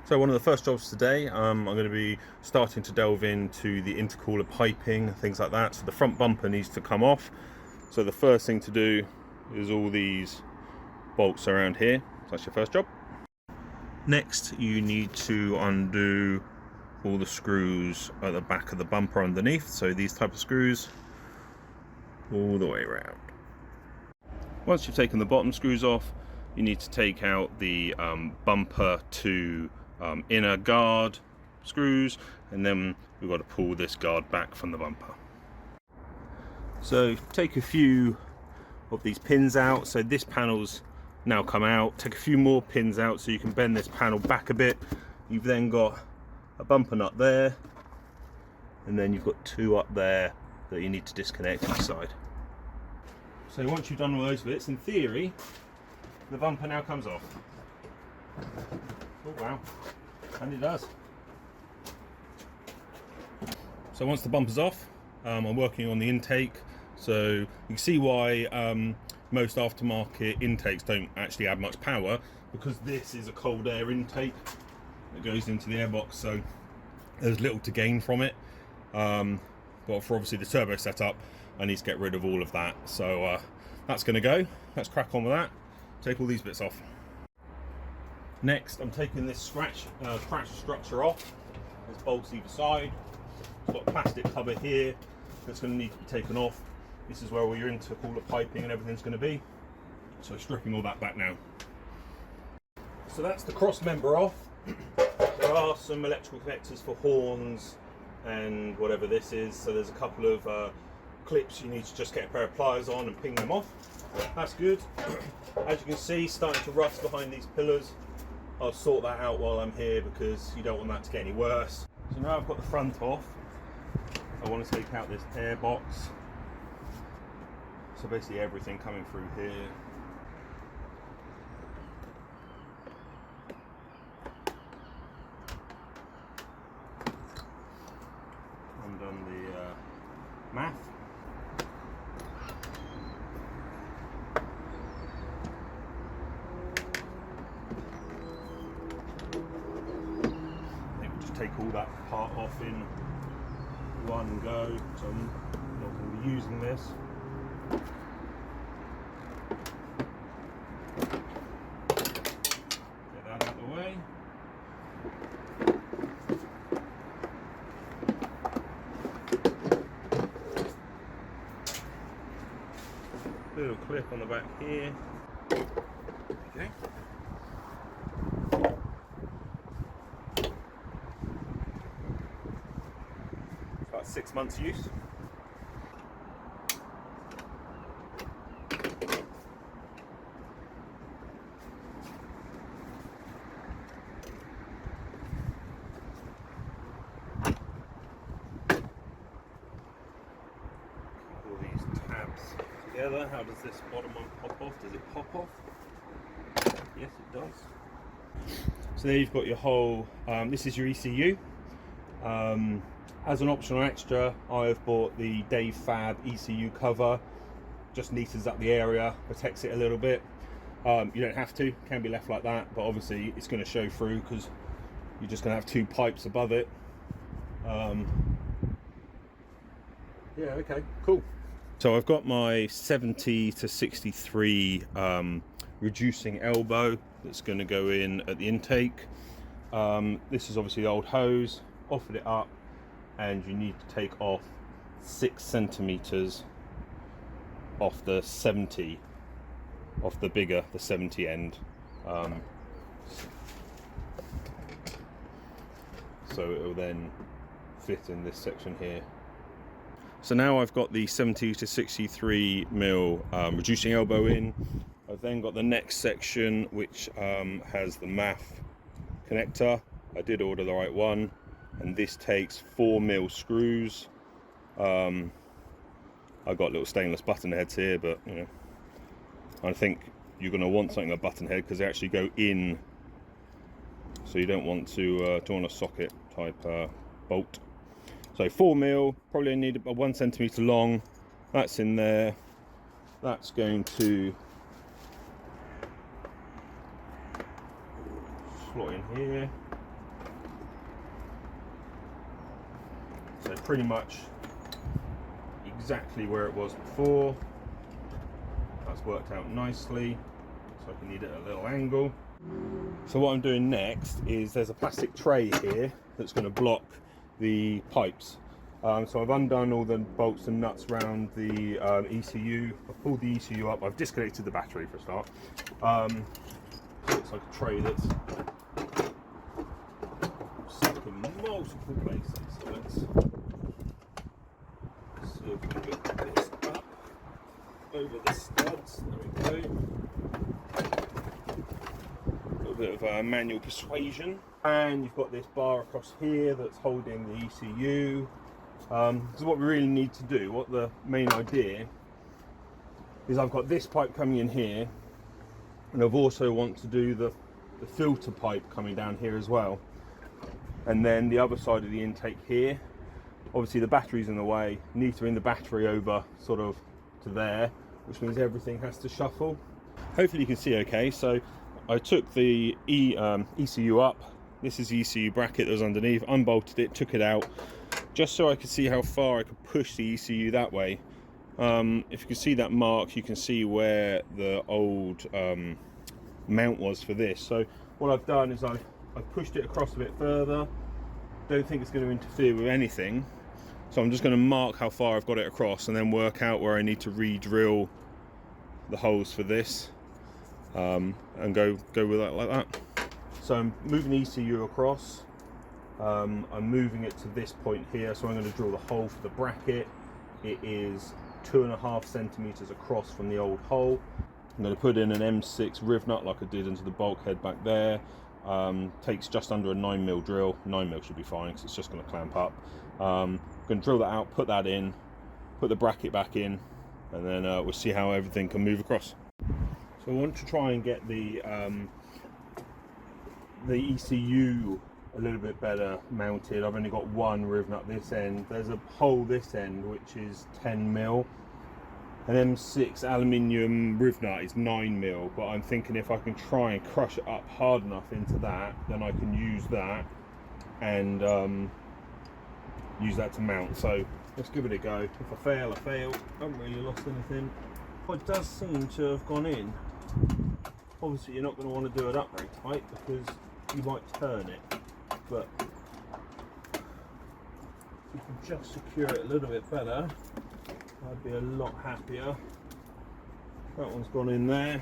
So one of the first jobs today, I'm going to be starting to delve into the intercooler piping, things like that. So the front bumper needs to come off. So the first thing to do is all these bolts around here. So that's your first job. Next, you need to undo all the screws at the back of the bumper underneath. So these type of screws all the way around. Once you've taken the bottom screws off, you need to take out the bumper to inner guard screws, and then we've got to pull this guard back from the bumper. So take a few of these pins out. So this panel's now come out. Take a few more pins out so you can bend this panel back a bit. You've then got a bumper nut there, and then you've got two up there that you need to disconnect each side. So once you've done all those bits, in theory the bumper now comes off. Oh wow, and it does. So once the bumper's off, I'm working on the intake. So you can see why most aftermarket intakes don't actually add much power, because this is a cold air intake that goes into the airbox, so there's little to gain from it. But for obviously the turbo setup, I need to get rid of all of that. So that's going to go. Let's crack on with that. Take all these bits off. Next, I'm taking this scratch structure off. There's bolts either side. It's got a plastic cover here that's going to need to be taken off. This is where all your intercooler piping and everything's going to be. So stripping all that back now. So that's the cross member off. There are some electrical connectors for horns and whatever this is. So there's a couple of clips you need to just get a pair of pliers on and ping them off. That's good. As you can see, starting to rust behind these pillars. I'll sort that out while I'm here because you don't want that to get any worse. So now I've got the front off, I want to take out this air box. So basically everything coming through here. Undone the math. Take all that part off in one go, so I'm not going to be using this. Get that out of the way. Little clip on the back here. Okay. About 6 months use. All these tabs together. How does this bottom one pop off? Does it pop off? Yes, it does. So there you've got your whole, this is your ECU. As an optional extra, I have bought the Dave Fab ECU cover. Just neatens up the area, protects it a little bit. You don't have to, can be left like that, but obviously it's going to show through because you're just going to have two pipes above it. Yeah, okay, cool. So I've got my 70 to 63 reducing elbow that's going to go in at the intake. This is obviously the old hose. Offered it up, and you need to take off 6 centimeters off the 70, off the bigger, the 70 end. So it will then fit in this section here. So now I've got the 70 to 63 mil reducing elbow in. I've then got the next section which has the MAF connector. I did order the right one. And this takes 4 mil screws. I've got little stainless button heads here, but you know, I think you're going to want something with a button head because they actually go in. So you don't want to do on a socket type bolt. So 4 mil, probably need about 1 centimeter long. That's in there. That's going to slot in here. pretty much exactly where it was before. That's worked out nicely, so I can need it at a little angle. So what I'm doing next is there's a plastic tray here that's going to block the pipes. So I've undone all the bolts and nuts around the ECU. I've pulled the ECU up. I've disconnected the battery for a start. Looks like a tray that's stuck in multiple places. So let's see if we can get this up over the studs. There we go. A little bit of manual persuasion. And you've got this bar across here that's holding the ECU. So what we really need to do, what the main idea is, I've got this pipe coming in here, and I've also want to do the filter pipe coming down here as well, and then the other side of the intake here. Obviously the battery's in the way, need to bring the battery over sort of to there, which means everything has to shuffle. Hopefully you can see okay. So I took the ECU up. This is the ECU bracket that was underneath, unbolted it, took it out, just so I could see how far I could push the ECU that way. If you can see that mark, you can see where the old mount was for this. So what I've done is I've pushed it across a bit further. Don't think it's going to interfere with anything. So I'm just going to mark how far I've got it across and then work out where I need to re-drill the holes for this, and go with that like that. So I'm moving the ECU across. I'm moving it to this point here, so I'm going to drill the hole for the bracket. It is 2.5 centimeters across from the old hole. I'm going to put in an M6 riv nut like I did into the bulkhead back there. Takes just under a 9mm drill. 9mm should be fine because it's just going to clamp up. I'm going to drill that out, put that in, put the bracket back in, and then we'll see how everything can move across. So I want to try and get the ECU a little bit better mounted. I've only got one riv nut this end. There's a hole this end which is 10mm. An M6 aluminium riv nut is 9mm, but I'm thinking if I can try and crush it up hard enough into that, then I can use that and use that to mount. So let's give it a go. If I fail, I fail. I haven't really lost anything. It does seem to have gone in. Obviously you're not going to want to do it up very tight because you might turn it, but if you can just secure it a little bit better, I'd be a lot happier. That one's gone in there.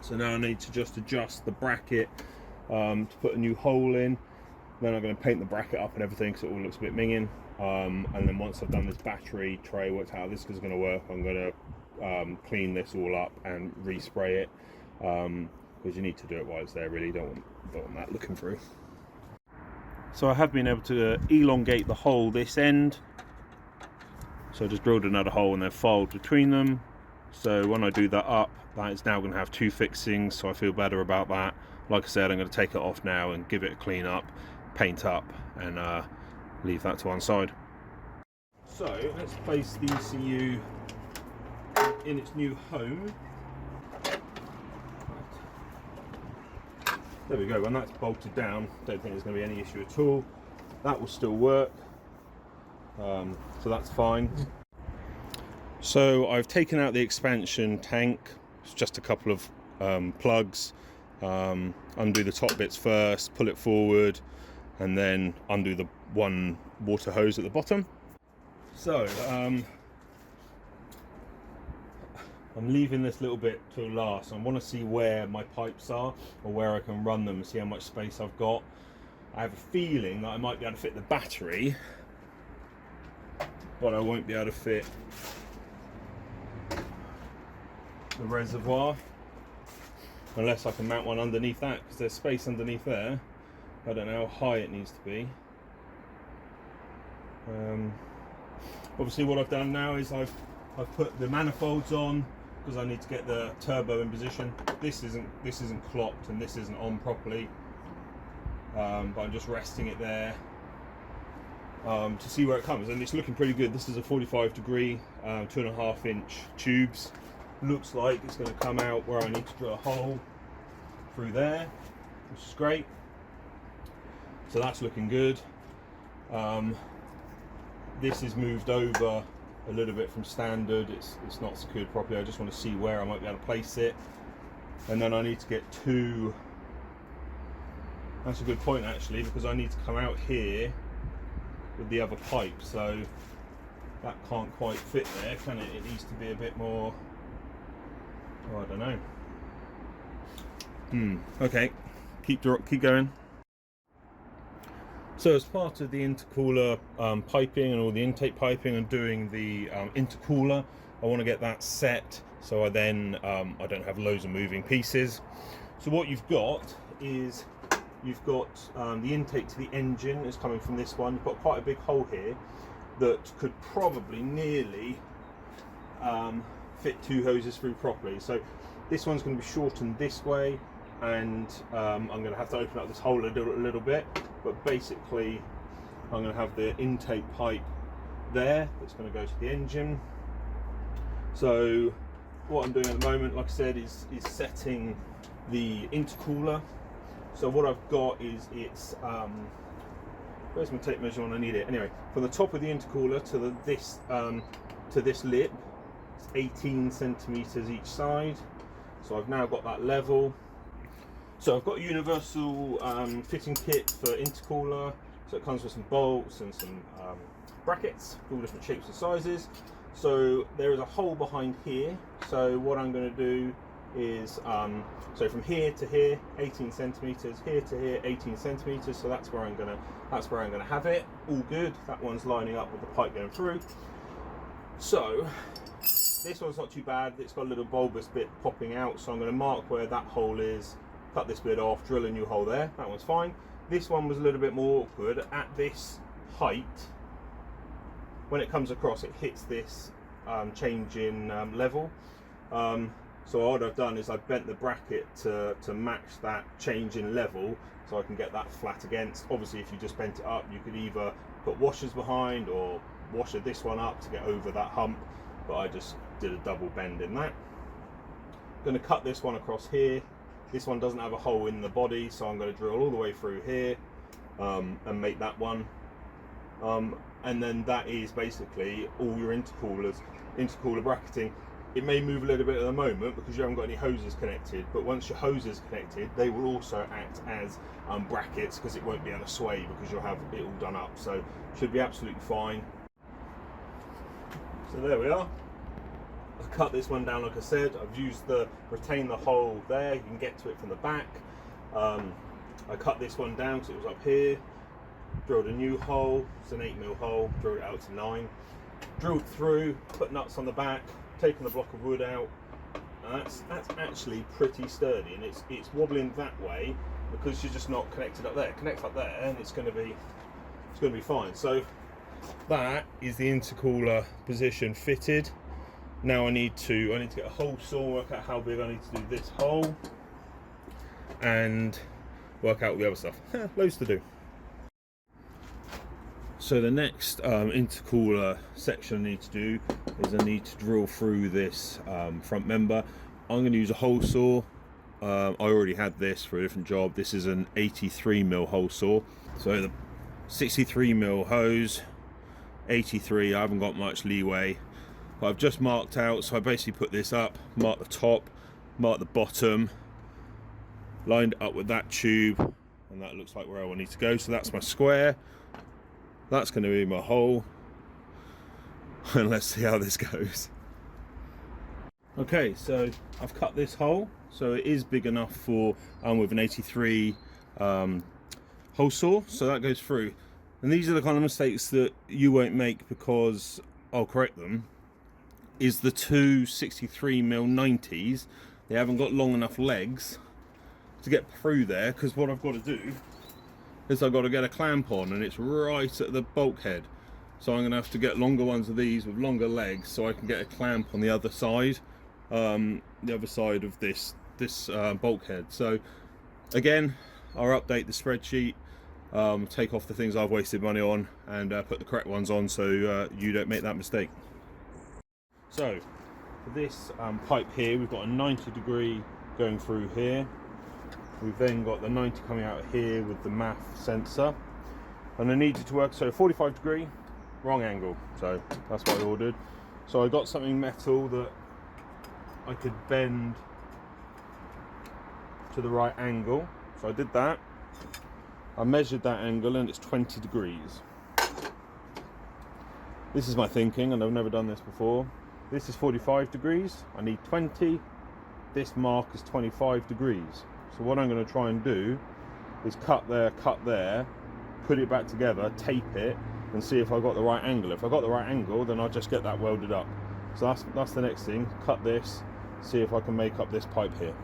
So now I need to just adjust the bracket to put a new hole in. Then I'm going to paint the bracket up and everything so it all looks a bit minging. And then once I've done this battery tray, worked out how this is going to work, I'm going to clean this all up and respray it, because you need to do it while it's there, really. Don't want that looking through. So I have been able to elongate the hole this end. So I just drilled another hole and then filed between them. So when I do that up, that is now going to have two fixings, so I feel better about that. Like I said, I'm going to take it off now and give it a clean up, paint up, and leave that to one side. So let's place the ECU in its new home. There we go. When that's bolted down, don't think there's going to be any issue at all. That will still work, so that's fine. So I've taken out the expansion tank. It's just a couple of plugs. Undo the top bits first, pull it forward, and then undo the one water hose at the bottom. So I'm leaving this little bit to last. I want to see where my pipes are or where I can run them and see how much space I've got. I have a feeling that I might be able to fit the battery, but I won't be able to fit the reservoir unless I can mount one underneath that, because there's space underneath there. I don't know how high it needs to be. Obviously what I've done now is I've put the manifolds on because I need to get the turbo in position. This isn't clocked and this isn't on properly, but I'm just resting it there to see where it comes, and it's looking pretty good. This is a 45 degree 2.5 inch tubes. Looks like it's going to come out where I need to drill a hole through there, which is great. So that's looking good. this is moved over a little bit from standard. It's not secured properly. I just want to see where I might be able to place it. And then I need to get two. That's a good point actually, because I need to come out here with the other pipe, so that can't quite fit there, can it? It needs to be a bit more, oh, I don't know. Okay, keep going. So as part of the intercooler piping and all the intake piping and doing the intercooler, I want to get that set so I then I don't have loads of moving pieces. So what you've got is you've got the intake to the engine is coming from this one. You've got quite a big hole here that could probably nearly fit two hoses through properly. So this one's going to be shortened this way, and I'm going to have to open up this hole a little bit, but basically I'm going to have the intake pipe there that's going to go to the engine. So what I'm doing at the moment, like I said, is setting the intercooler. So what I've got is it's where's my tape measure when I need it? Anyway, from the top of the intercooler to this lip, it's 18 centimeters each side. So I've now got that level. So I've got a universal fitting kit for intercooler. So it comes with some bolts and some brackets, all different shapes and sizes. So there is a hole behind here. So what I'm going to do is so from here to here 18 centimeters, here to here 18 centimeters, so that's where I'm gonna have it. All good. That one's lining up with the pipe going through. So this one's not too bad. It's got a little bulbous bit popping out, so I'm going to mark where that hole is, cut this bit off, drill a new hole there. That one's fine. This one was a little bit more awkward. At this height, when it comes across, it hits this change in level. So what I've done is I've bent the bracket to match that change in level, so I can get that flat against. Obviously, if you just bent it up, you could either put washers behind or washer this one up to get over that hump, but I just did a double bend in that. I'm going to cut this one across here. This one doesn't have a hole in the body, so I'm going to drill all the way through here and make that one. And then that is basically all your intercooler bracketing. It may move a little bit at the moment because you haven't got any hoses connected, but once your hoses connected, they will also act as brackets, because it won't be able to sway because you'll have it all done up. So should be absolutely fine. So there we are. I've cut this one down, like I said. I've used the retain the hole there. You can get to it from the back. I cut this one down so it was up here. Drilled a new hole. It's an 8mm hole. Drilled it out to 9. Drilled through. Put nuts on the back. Taken the block of wood out. And that's actually pretty sturdy, and it's wobbling that way because you're just not connected up there. Connect up there, and it's going to be fine. So that is the intercooler position fitted. Now I need to get a hole saw, work out how big I need to do this hole, and work out the other stuff. Loads to do. So the next intercooler section I need to do is I need to drill through this front member. I'm going to use a hole saw. I already had this for a different job. This is an 83mm hole saw. So the 63mm hose, 83, I haven't got much leeway. But I've just marked out, so I basically put this up, mark the top, mark the bottom, lined it up with that tube, and that looks like where I need to go. So that's my square. That's going to be my hole, and let's see how this goes. Okay, so I've cut this hole, so it is big enough for with an 83 hole saw, so that goes through. And these are the kind of mistakes that you won't make, because I'll correct them. Is the two 63mm 90s, they haven't got long enough legs to get through there, because what I've got to do is I've got to get a clamp on, and it's right at the bulkhead. So I'm going to have to get longer ones of these with longer legs so I can get a clamp on the other side of this bulkhead. So again, I'll update the spreadsheet, take off the things I've wasted money on, and put the correct ones on, so you don't make that mistake. So for this pipe here, we've got a 90° going through here. We've then got the 90 coming out here with the MAF sensor, and I need it to work. So 45°, wrong angle, so that's what I ordered. So I got something metal that I could bend to the right angle, so I did that. I measured that angle and it's 20 degrees. This is my thinking, and I've never done this before. This is 45 degrees, I need 20. This mark is 25 degrees. So what I'm going to try and do is cut there, put it back together, tape it, and see if I got the right angle. If I got the right angle, then I'll just get that welded up. So that's the next thing. Cut this, see if I can make up this pipe here.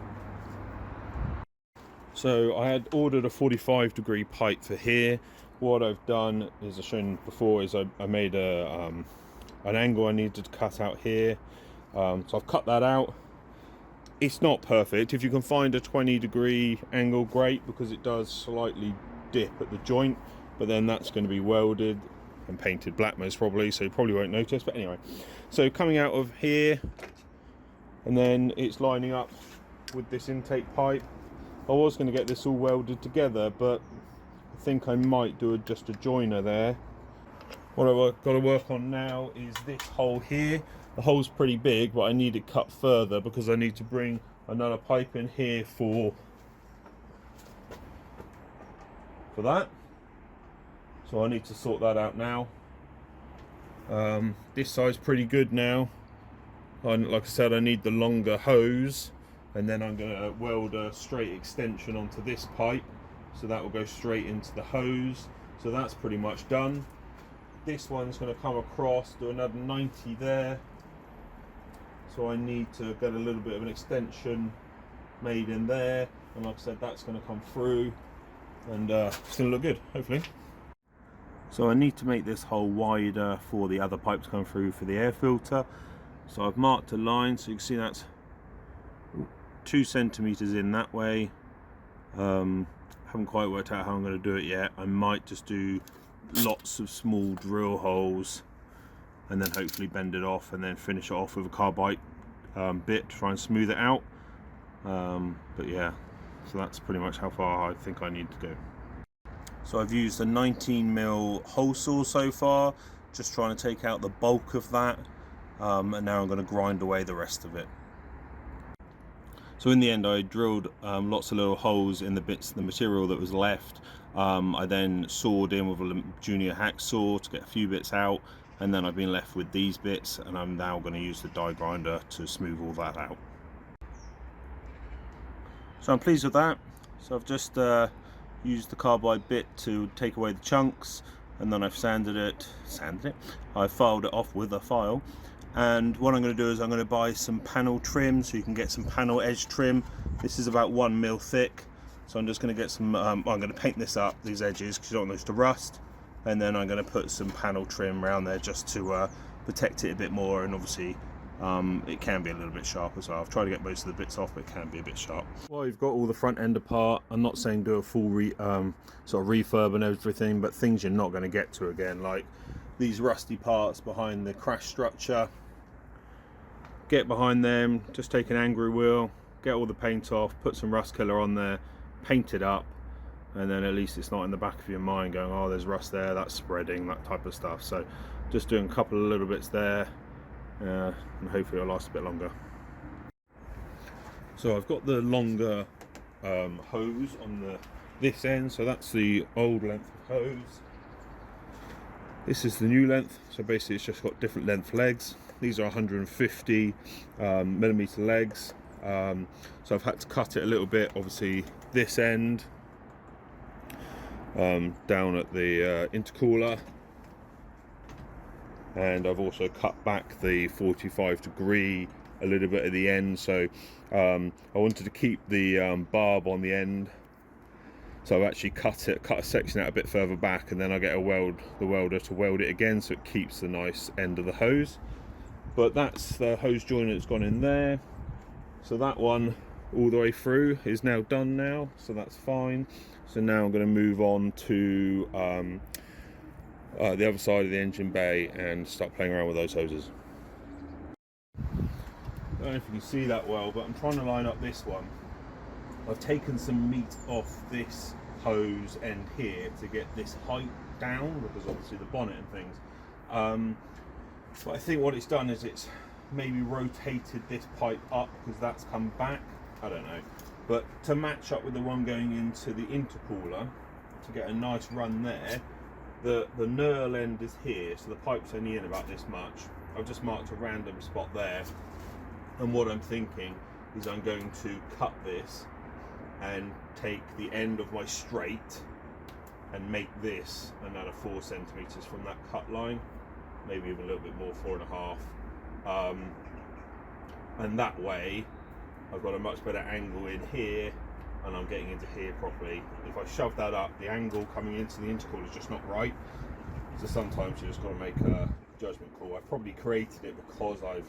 So I had ordered a 45 degree pipe for here. What I've done is, I've shown before, is I made an angle I needed to cut out here. So I've cut that out. It's not perfect. If you can find a 20 degree angle, great, because it does slightly dip at the joint, but then that's going to be welded and painted black most probably, so you probably won't notice. But anyway, so coming out of here, and then it's lining up with this intake pipe. I was going to get this all welded together, but I think I might do just a joiner there. What I've got to work on now is this hole here. The hole's pretty big, but I need it cut further because I need to bring another pipe in here for that. So I need to sort that out now. This side's pretty good now. Like I said, I need the longer hose, and then I'm going to weld a straight extension onto this pipe, so that will go straight into the hose. So that's pretty much done. This one's going to come across, do another 90 there. So I need to get a little bit of an extension made in there, and like I said, that's going to come through, and it's going to look good, hopefully. So I need to make this hole wider for the other pipes coming through for the air filter. So I've marked a line, so you can see that's 2 centimeters in that way. Haven't quite worked out how I'm going to do it yet. I might just do lots of small drill holes and then hopefully bend it off and then finish it off with a carbide bit to try and smooth it out. But yeah, so that's pretty much how far I think I need to go. So I've used a 19mm hole saw so far, just trying to take out the bulk of that, and now I'm going to grind away the rest of it. So in the end, I drilled lots of little holes in the bits, the material that was left. I then sawed in with a junior hacksaw to get a few bits out, and then I've been left with these bits, and I'm now going to use the die grinder to smooth all that out. So I'm pleased with that. So I've just used the carbide bit to take away the chunks, and then I've sanded it. I filed it off with a file. And what I'm going to do is I'm going to buy some panel trim, so you can get some panel edge trim. This is about 1mm thick, so I'm just going to get some, I'm going to paint this up, these edges, because you don't want those to rust, and then I'm going to put some panel trim around there just to protect it a bit more, and obviously it can be a little bit sharp as well. I've tried to get most of the bits off, but it can be a bit sharp. Well, you've got all the front end apart. I'm not saying do a full sort of refurb and everything, but things you're not going to get to again, like these rusty parts behind the crash structure. Get behind them, just take an angry wheel, get all the paint off, put some rust killer on there, paint it up, and then at least it's not in the back of your mind going, oh, there's rust there, that's spreading, that type of stuff. So just doing a couple of little bits there, and hopefully it'll last a bit longer. So I've got the longer hose on this end, so that's the old length of hose. This is the new length, so basically it's just got different length legs. These are 150 millimeter legs, so I've had to cut it a little bit. Obviously this end down at the intercooler, and I've also cut back the 45 degree a little bit at the end, so I wanted to keep the barb on the end, so I've actually cut a section out a bit further back, and then I get the welder to weld it again, so it keeps the nice end of the hose. But that's the hose joiner that's gone in there. So that one all the way through is now done now, so that's fine. So now I'm going to move on to the other side of the engine bay and start playing around with those hoses. I don't know if you can see that well, but I'm trying to line up this one. I've taken some meat off this hose end here to get this height down, because obviously the bonnet and things But I think what it's done is it's maybe rotated this pipe up because that's come back. I don't know. But to match up with the one going into the intercooler, to get a nice run there, the knurl end is here, so the pipe's only in about this much. I've just marked a random spot there, and what I'm thinking is I'm going to cut this and take the end of my straight and make this another 4 centimeters from that cut line, maybe even a little bit more, 4.5, and that way I've got a much better angle in here and I'm getting into here properly. If I shove that up, the angle coming into the intercooler is just not right, so sometimes you just got to make a judgment call. I probably created it because I've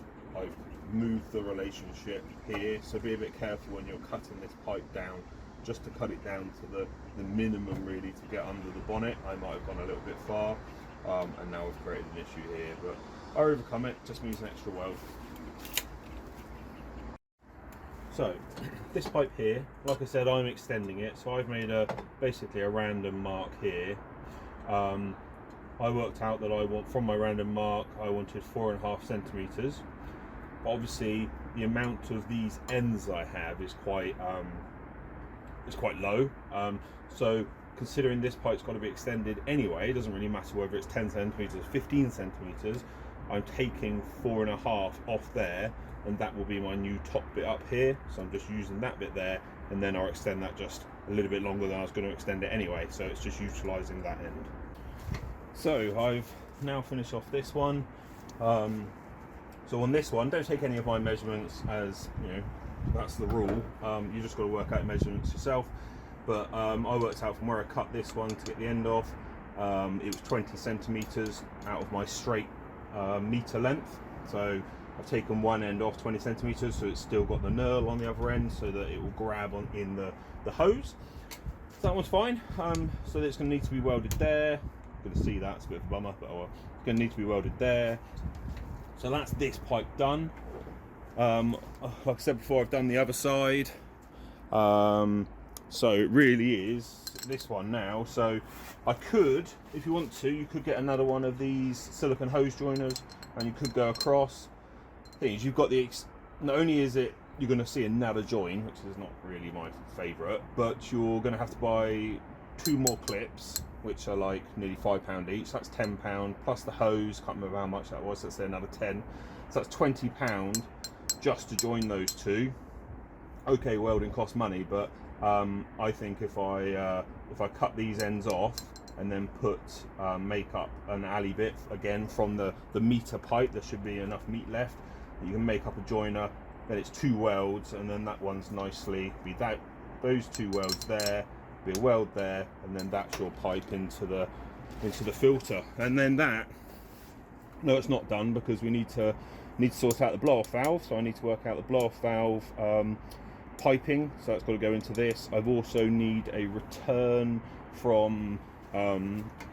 moved the relationship here, so be a bit careful when you're cutting this pipe down, just to cut it down to the minimum really to get under the bonnet. I might have gone a little bit far, and now I've created an issue here, but I overcome it, just means an extra weld. So this pipe here, like I said, I'm extending it, so I've made basically a random mark here. I worked out that I want, from my random mark, I wanted 4.5 centimeters. But obviously the amount of these ends I have is quite low. So considering this pipe's got to be extended anyway, it doesn't really matter whether it's 10 centimeters, 15 centimeters. I'm taking 4.5 off there, and that will be my new top bit up here. So I'm just using that bit there, and then I'll extend that just a little bit longer than I was going to extend it anyway. So it's just utilizing that end. So I've now finished off this one. So on this one, don't take any of my measurements, as you know, that's the rule. You just got to work out measurements yourself. But I worked out from where I cut this one to get the end off, it was 20 centimeters out of my straight meter length. So I've taken one end off 20 centimeters, so it's still got the knurl on the other end, so that it will grab on in the hose. So that one's fine. So it's going to need to be welded there. You're going to see that, it's a bit of a bummer, but oh well. It's going to need to be welded there. So that's this pipe done. Like I said before, I've done the other side. So it really is this one now. So I could, if you want to, you could get another one of these silicone hose joiners and you could go across. Thing is, you've got the, not only is it, you're going to see another join, which is not really my favourite, but you're going to have to buy 2 more clips, which are like nearly £5 each. So that's £10 plus the hose. Can't remember how much that was. Let's say another 10. So that's £20 just to join those two. Okay, welding costs money, but I think if I cut these ends off and then put make up an alley bit again from the meter pipe, there should be enough meat left. You can make up a joiner. Then it's 2 welds, and then that one's nicely be that those 2 welds there. Be a weld there, and then that's your pipe into the filter. And then that, no, it's not done because we need to sort out the blow-off valve. So I need to work out the blow-off valve piping, so that's got to go into this. I've also need a return from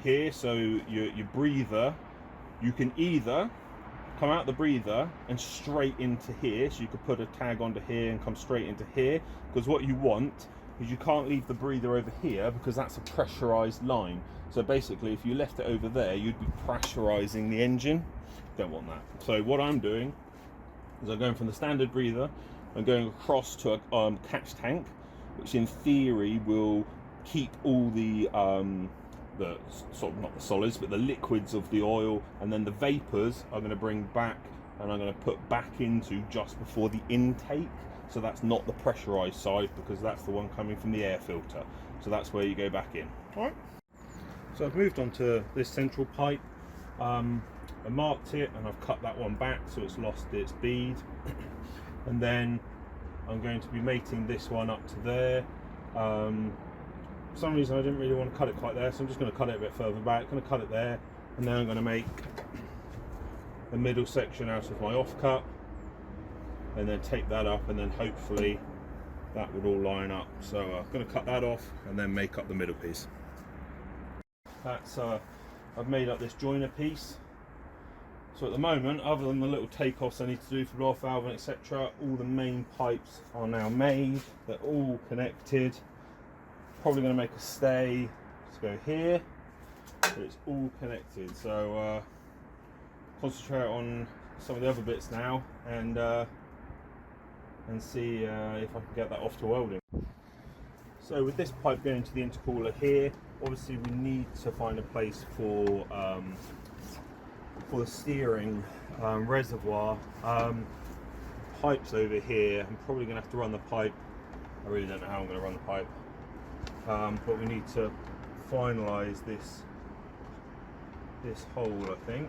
here, so your breather, you can either come out the breather and straight into here, so you could put a tag onto here and come straight into here, because what you want is you can't leave the breather over here because that's a pressurized line. So basically if you left it over there, you'd be pressurizing the engine. Don't want that. So what I'm doing is I'm going from the standard breather, I'm going across to a catch tank, which in theory will keep all the sort of, not the solids, but the liquids of the oil, and then the vapors I'm going to bring back and I'm going to put back into just before the intake. So that's not the pressurized side, because that's the one coming from the air filter. So that's where you go back in. All right. So I've moved on to this central pipe. I marked it and I've cut that one back so it's lost its bead. And then I'm going to be mating this one up to there. For some reason I didn't really want to cut it quite there, so I'm just going to cut it a bit further back. Going to cut it there, and then I'm going to make the middle section out of my offcut, and then take that up, and then hopefully that would all line up. So I'm going to cut that off and then make up the middle piece. That's I've made up this joiner piece. So at the moment, other than the little takeoffs I need to do for blow-off valve and etc., all the main pipes are now made. They're all connected. Probably going to make a stay to go here, but it's all connected. So concentrate on some of the other bits now and see if I can get that off to welding. So with this pipe going to the intercooler here, obviously we need to find a place for the steering reservoir. Pipe's over here. I'm probably going to have to run the pipe. I really don't know how I'm going to run the pipe, but we need to finalise this hole, I think.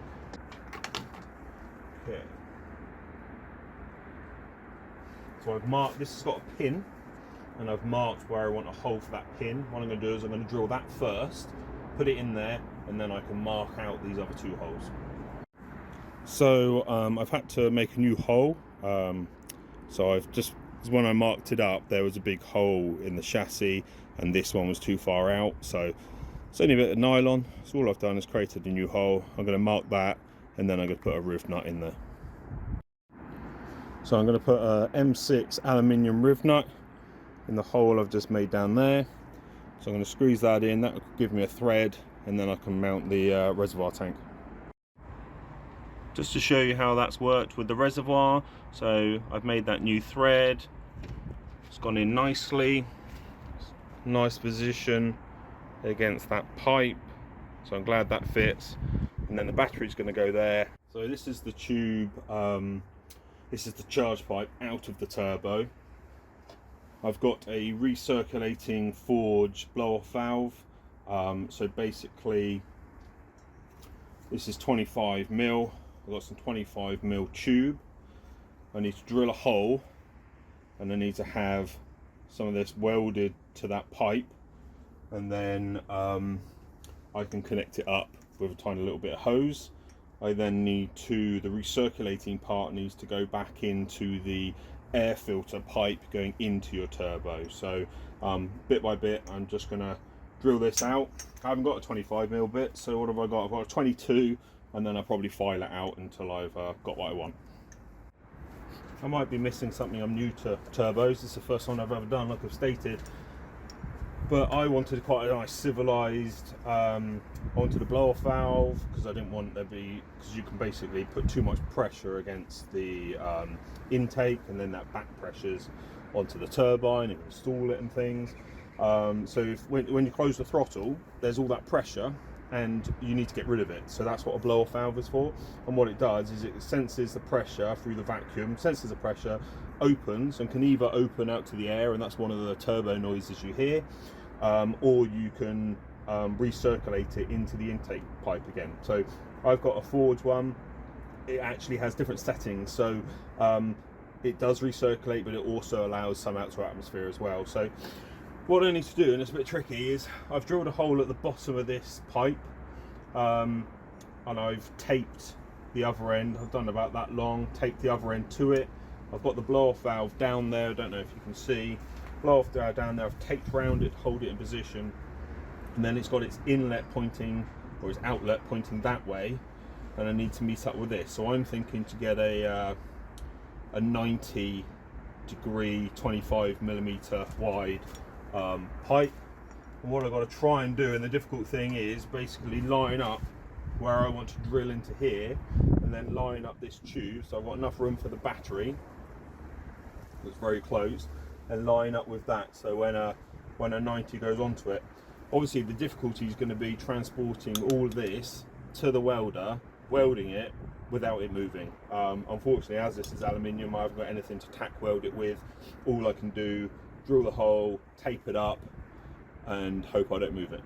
Okay. So I've marked, this has got a pin, and I've marked where I want a hole for that pin. What I'm going to do is I'm going to drill that first, put it in there, and then I can mark out these other two holes. So I've had to make a new hole. So I've just, when I marked it up, there was a big hole in the chassis, and this one was too far out. So it's only a bit of nylon. So all I've done is created a new hole. I'm going to mark that, and then I'm going to put a roof nut in there. So I'm going to put a M6 aluminium roof nut in the hole I've just made down there. So I'm going to squeeze that in. That will give me a thread, and then I can mount the reservoir tank. Just to show you how that's worked with the reservoir, so I've made that new thread. It's gone in nicely. Nice position against that pipe. So I'm glad that fits. And then the battery's going to go there. So this is the tube. This is the charge pipe out of the turbo. I've got a recirculating forge blow-off valve. So basically, this is 25 mil. I've got some 25 mil tube. I need to drill a hole, and I need to have some of this welded to that pipe, and then I can connect it up with a tiny little bit of hose. I then need the recirculating part needs to go back into the air filter pipe going into your turbo. So bit by bit, I'm just gonna drill this out. I haven't got a 25 mil bit, so what have I got? I've got a 22, and then I'll probably file it out until I've got what I want. I might be missing something. I'm new to turbos. This is the first one I've ever done, like I've stated. But I wanted quite a nice civilized, I wanted a blow-off valve, because I didn't want there be, because you can basically put too much pressure against the intake, and then that back pressures onto the turbine and install it and things. So when you close the throttle, there's all that pressure, and you need to get rid of it. So that's what a blow-off valve is for. And what it does is it senses the pressure through the vacuum, senses the pressure, opens, and can either open out to the air, and that's one of the turbo noises you hear, or you can recirculate it into the intake pipe again. So I've got a forge one. It actually has different settings, so it does recirculate, but it also allows some out to atmosphere as well. So what I need to do, and it's a bit tricky, is I've drilled a hole at the bottom of this pipe, and I've taped the other end. I've done about that long, taped the other end to it. I've got the blow-off valve down there. I don't know if you can see. Blow-off valve down there. I've taped around it, hold it in position, and then it's got its inlet pointing, or its outlet pointing that way, and I need to meet up with this. So I'm thinking to get a 90 degree, 25 millimeter wide pipe. And what I've got to try and do, and the difficult thing is basically line up where I want to drill into here, and then line up this tube so I've got enough room for the battery that's very close, and line up with that so when a 90 goes onto it. Obviously the difficulty is going to be transporting all this to the welder, welding it without it moving. Unfortunately, as this is aluminium, I haven't got anything to tack weld it with. All I can do, drill the hole, tape it up, and hope I don't move it.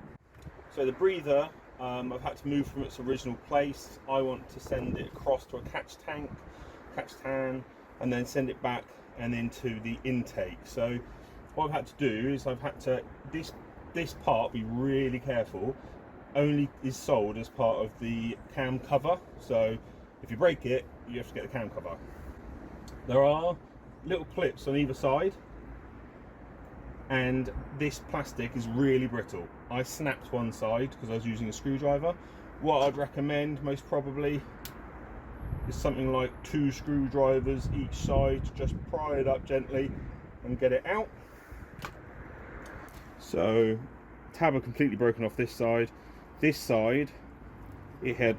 So the breather, I've had to move from its original place. I want to send it across to a catch tan, and then send it back and into the intake. So what I've had to do is I've had to, this part, be really careful, only is sold as part of the cam cover. So if you break it, you have to get the cam cover. There are little clips on either side, and this plastic is really brittle. I snapped one side because I was using a screwdriver. What I'd recommend most probably is something like 2 screwdrivers each side. Just pry it up gently and get it out. So tab had completely broken off this side. This side, it had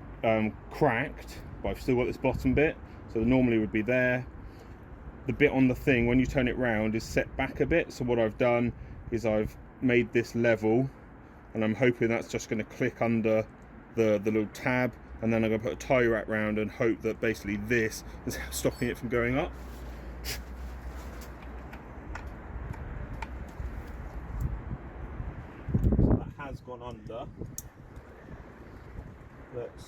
cracked, but I've still got this bottom bit, so normally would be there. The bit on the thing, when you turn it round, is set back a bit, so what I've done is I've made this level, and I'm hoping that's just going to click under the little tab, and then I'm going to put a tie wrap round and hope that basically this is stopping it from going up. So that has gone under. Let's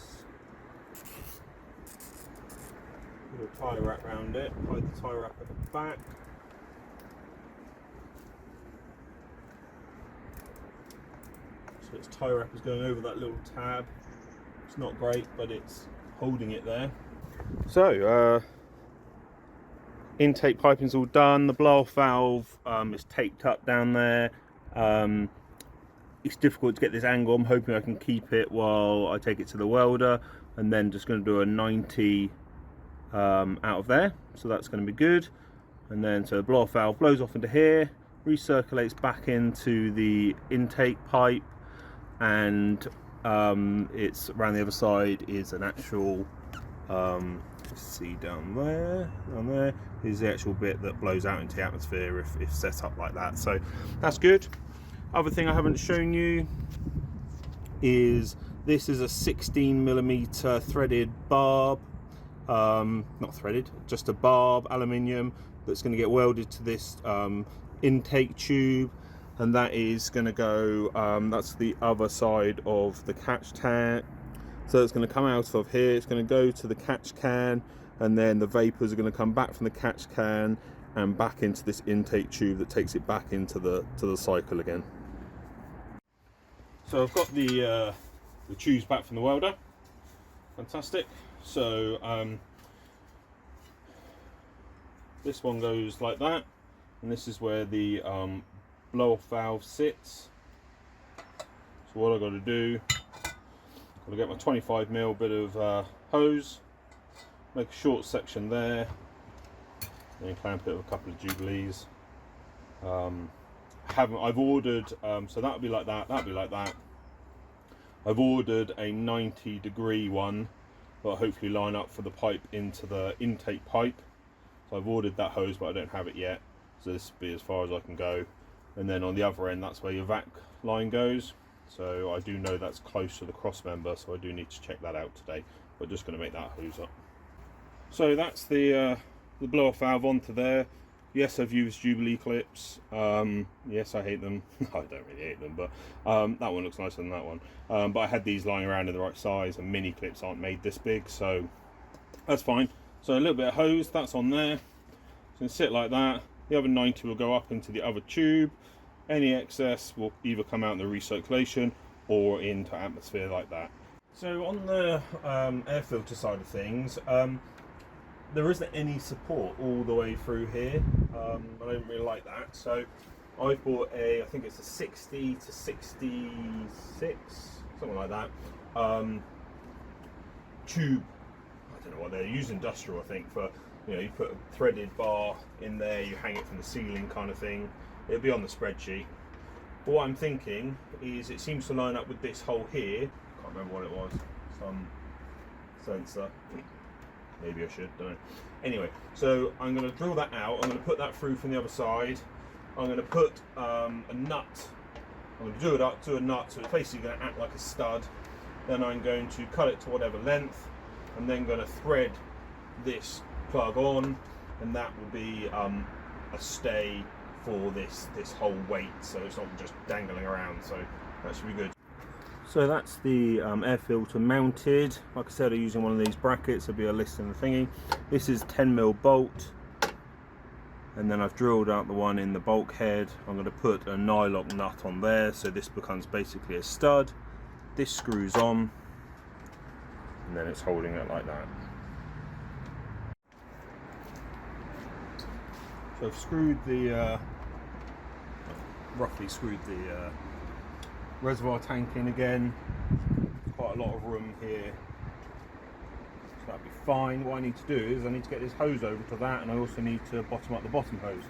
put a tie wrap round it, hide the tie wrap at the back. So its tie wrap is going over that little tab. It's not great, but it's holding it there. So, intake piping's all done. The blow-off valve is taped up down there. It's difficult to get this angle. I'm hoping I can keep it while I take it to the welder, and then just going to do a 90 out of there. So that's going to be good. And then so the blow-off valve blows off into here, recirculates back into the intake pipe, and it's around the other side is an actual see down there is the actual bit that blows out into the atmosphere if set up like that. So that's good. Other thing I haven't shown you is this is a 16mm threaded barb, not threaded, just a barb aluminium that's going to get welded to this intake tube, and that is going to go that's the other side of the catch tank. So it's going to come out of here, it's going to go to the catch can, and then the vapors are going to come back from the catch can and back into this intake tube that takes it back into the cycle again. So I've got the tubes back from the welder. Fantastic. So this one goes like that, and this is where the blow-off valve sits. So what I've got to do, I'll get my 25mm bit of hose, make a short section there, and clamp it with a couple of Jubilees. I've ordered, so that'll be like that, that'll be like that. I've ordered a 90-degree one that'll hopefully line up for the pipe into the intake pipe. So I've ordered that hose, but I don't have it yet. So this will be as far as I can go. And then on the other end, that's where your vac line goes. So I do know that's close to the cross member, so I do need to check that out today. But just going to make that hose up. So that's the blow-off valve onto there. Yes, I've used Jubilee clips. Yes, I hate them. I don't really hate them, but that one looks nicer than that one. But I had these lying around in the right size, and mini clips aren't made this big, so that's fine. So a little bit of hose, that's on there. It's going to sit like that. The other 90 will go up into the other tube. Any excess will either come out in the recirculation or into atmosphere like that. So on the air filter side of things, there isn't any support all the way through here. I don't really like that. So I bought I think it's a 60 to 66, something like that, tube. I don't know what they're using, industrial, I think, for, you know, you put a threaded bar in there, you hang it from the ceiling kind of thing. It'll be on the spreadsheet. But what I'm thinking is it seems to line up with this hole here. Can't remember what it was. Some sensor. Maybe I should, don't know. Anyway, so I'm going to drill that out. I'm going to put that through from the other side. I'm going to put a nut. I'm going to do it up to a nut, so it's basically going to act like a stud. Then I'm going to cut it to whatever length, and then going to thread this plug on, and that will be a stay for this whole weight, so it's not just dangling around. So that should be good. So that's the air filter mounted. Like I said, I'm using one of these brackets. There'll be a list in the thingy. This is 10mm bolt, and then I've drilled out the one in the bulkhead. I'm going to put a nylock nut on there, so this becomes basically a stud. This screws on, and then it's holding it like that. So I've screwed the, roughly screwed the reservoir tank in again. There's quite a lot of room here, so that'll be fine. What I need to do is I need to get this hose over to that, and I also need to bottom up the bottom hose.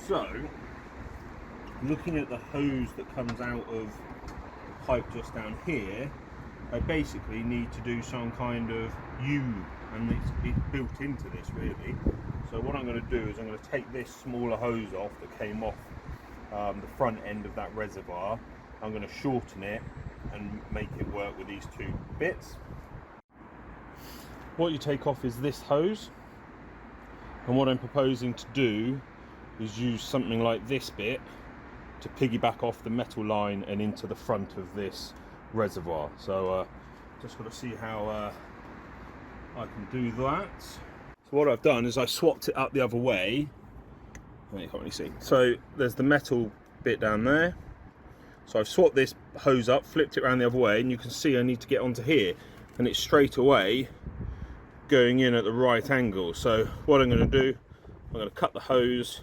So looking at the hose that comes out of the pipe just down here, I basically need to do some kind of U, and it's built into this really. So what I'm going to do is I'm going to take this smaller hose off that came off the front end of that reservoir. I'm going to shorten it and make it work with these two bits. What you take off is this hose, and what I'm proposing to do is use something like this bit to piggyback off the metal line and into the front of this reservoir. So just got to see how I can do that. So what I've done is I swapped it up the other way. You can't really see. So there's the metal bit down there. So I've swapped this hose up, flipped it around the other way, and you can see I need to get onto here, and it's straight away going in at the right angle. So what I'm going to do, I'm going to cut the hose,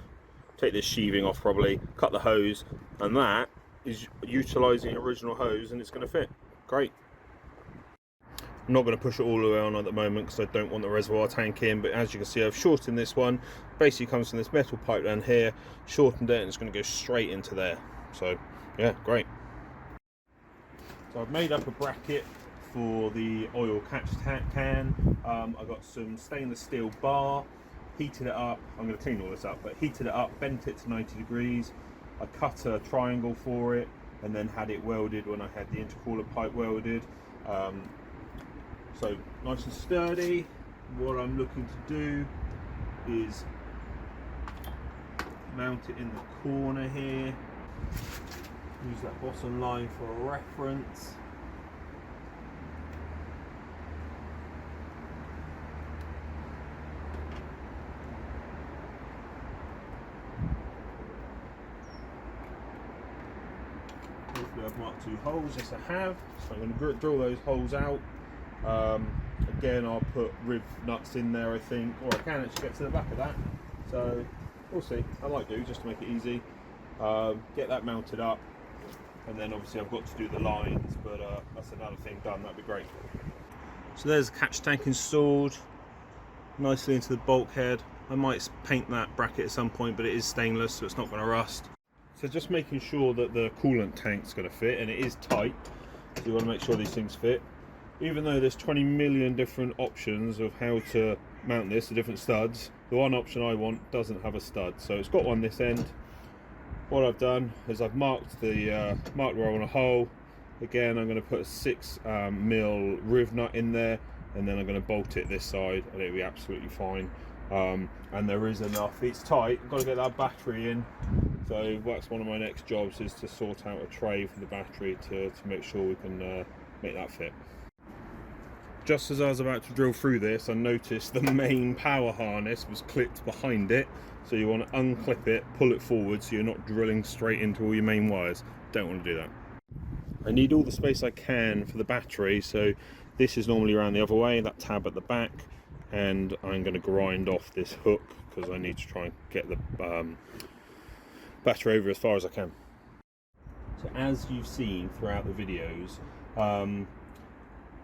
take this sheathing off probably, cut the hose, and that is utilising original hose, and it's going to fit. Great. I'm not going to push it all the way on at the moment because I don't want the reservoir tank in, but as you can see I've shortened this one. Basically comes from this metal pipe down here, shortened it, and it's going to go straight into there. So yeah, great. So I've made up a bracket for the oil catch can. I've got some stainless steel bar, heated it up. I'm going to clean all this up, but heated it up, bent it to 90 degrees. I cut a triangle for it and then had it welded when I had the intercooler pipe welded. So nice and sturdy. What I'm looking to do is mount it in the corner here. Use that bottom line for a reference. Hopefully I've marked 2 holes, yes I have. So I'm going to drill those holes out. Again, I'll put riv nuts in there I think, or I can actually get to the back of that. So we'll see. I might do just to make it easy. Get that mounted up, and then obviously I've got to do the lines, but that's another thing done. That'd be great. So there's the catch tank installed nicely into the bulkhead. I might paint that bracket at some point, but it is stainless, so it's not going to rust. So just making sure that the coolant tank's going to fit, and it is tight, so you want to make sure these things fit. Even though there's 20 million different options of how to mount this, the different studs, the one option I want doesn't have a stud, so it's got one this end. What I've done is I've marked the marked where I want a hole. Again, I'm going to put a 6mm riv nut in there, and then I'm going to bolt it this side, and it'll be absolutely fine. And there is enough. It's tight. I've got to get that battery in. So that's one of my next jobs, is to sort out a tray for the battery to make sure we can make that fit. Just as I was about to drill through this, I noticed the main power harness was clipped behind it. So you want to unclip it, pull it forward so you're not drilling straight into all your main wires. Don't want to do that. I need all the space I can for the battery, so this is normally around the other way, that tab at the back, and I'm going to grind off this hook because I need to try and get the battery over as far as I can. So as you've seen throughout the videos,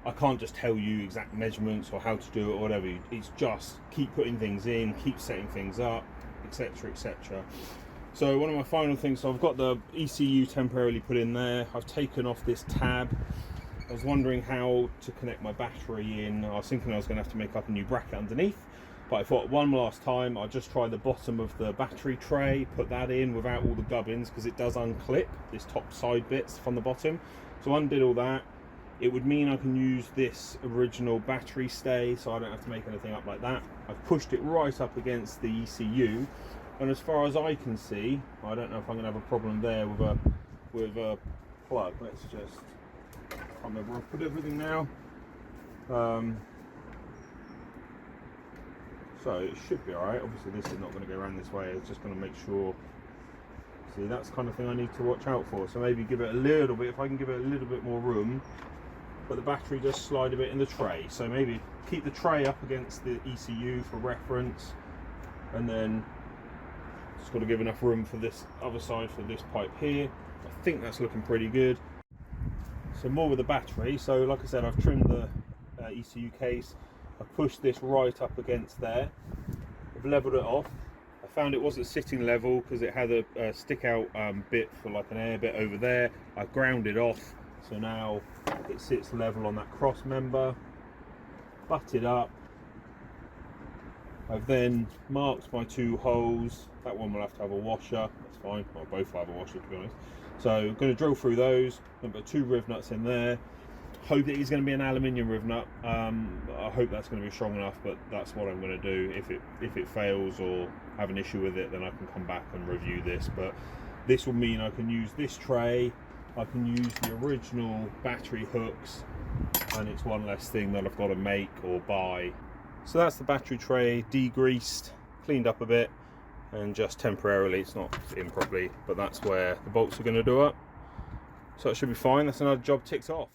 I can't just tell you exact measurements or how to do it or whatever. It's just keep putting things in, keep setting things up, etc, etc. So one of my final things, so I've got the ECU temporarily put in there. I've taken off this tab. I was wondering how to connect my battery in. I was thinking I was going to have to make up a new bracket underneath, but I thought one last time I'll just try the bottom of the battery tray, put that in without all the gubbins, because it does unclip this top side bits from the bottom. So I undid all that. It would mean I can use this original battery stay, so I don't have to make anything up like that. I've pushed it right up against the ECU, and as far as I can see, I don't know if I'm going to have a problem there with a plug. Let's just, I can't remember where I've put everything now. So it should be alright. Obviously this is not going to go around this way, it's just going to make sure. See, that's the kind of thing I need to watch out for. So maybe give it a little bit, if I can give it a little bit more room, but the battery just slide a bit in the tray. So maybe keep the tray up against the ECU for reference, and then just got to give enough room for this other side for this pipe here. I think that's looking pretty good. So more with the battery. So like I said, I've trimmed the ECU case. I pushed this right up against there. I've leveled it off. I found it wasn't sitting level because it had a stick out bit for like an air bit over there. I ground it off, So now it sits level on that cross member, butted up. I've then marked my 2 holes. That one will have to have a washer, that's fine. Well, both will have a washer, to be honest. So I'm going to drill through those. I'm going to put 2 riv nuts in there. Hope it is going to be an aluminium riv nut. I hope that's going to be strong enough, but that's what I'm going to do. If it fails or have an issue with it, then I can come back and review this. But this will mean I can use this tray, I can use the original battery hooks, and it's one less thing that I've got to make or buy. So that's the battery tray, degreased, cleaned up a bit, and just temporarily, it's not in properly, but that's where the bolts are going to do up. So it should be fine. That's another job ticked off.